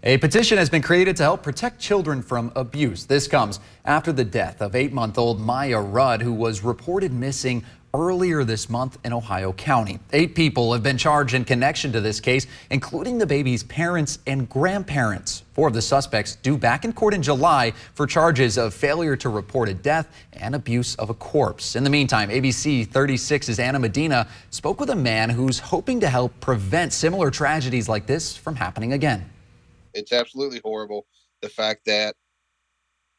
A petition has been created to help protect children from abuse. This comes after the death of 8-month-old Miya Rudd, who was reported missing earlier this month in Ohio County. 8 people have been charged in connection to this case, including the baby's parents and grandparents. 4 of the suspects due back in court in July for charges of failure to report a death and abuse of a corpse. In the meantime, ABC 36's Anna Medina spoke with a man who's hoping to help prevent similar tragedies like this from happening again. It's absolutely horrible. The fact that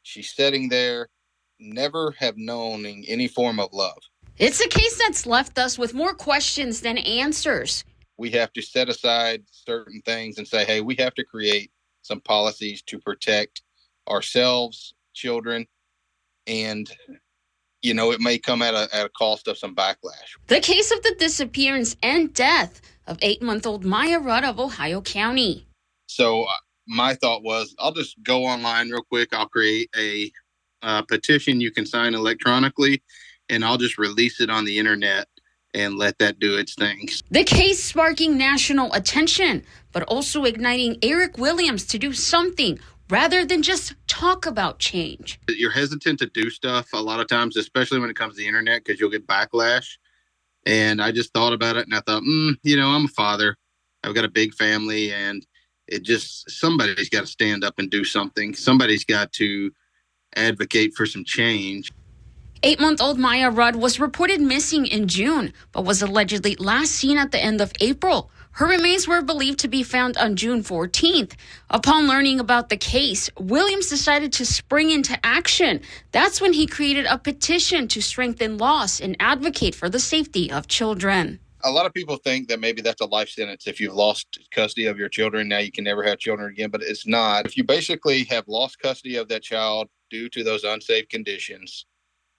she's sitting there, never have known any form of love. It's a case that's left us with more questions than answers. We have to set aside certain things and say, hey, we have to create some policies to protect ourselves, children, and, you know, it may come at a cost of some backlash. The case of the disappearance and death of 8-month-old Miya Rudd of Ohio County. So my thought was, I'll just go online real quick. I'll create a petition you can sign electronically, and I'll just release it on the internet and let that do its thing. The case sparking national attention, but also igniting Eric Williams to do something rather than just talk about change. You're hesitant to do stuff a lot of times, especially when it comes to the internet, because you'll get backlash. And I just thought about it, and I thought, you know, I'm a father. I've got a big family, and somebody's got to stand up and do something. Somebody's got to advocate for some change. 8-month-old Miya Rudd was reported missing in June, but was allegedly last seen at the end of April. Her remains were believed to be found on June 14th. Upon learning about the case, Williams decided to spring into action. That's when he created a petition to strengthen laws and advocate for the safety of children. A lot of people think that maybe that's a life sentence. If you've lost custody of your children, now you can never have children again, but it's not. If you basically have lost custody of that child due to those unsafe conditions,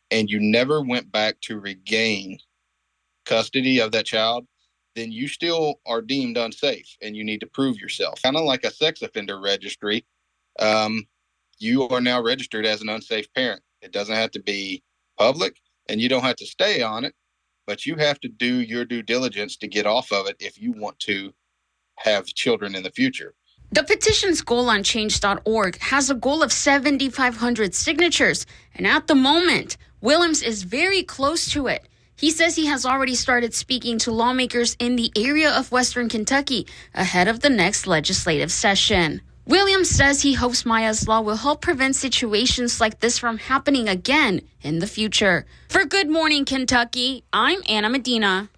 and you never went back to regain custody of that child, then you still are deemed unsafe and you need to prove yourself. Kind of like a sex offender registry, you are now registered as an unsafe parent. It doesn't have to be public and you don't have to stay on it, but you have to do your due diligence to get off of it if you want to have children in the future. The petition's goal on change.org has a goal of 7,500 signatures, and at the moment, Williams is very close to it. He says he has already started speaking to lawmakers in the area of Western Kentucky ahead of the next legislative session. Williams says he hopes Miya's law will help prevent situations like this from happening again in the future. For Good Morning Kentucky, I'm Anna Medina.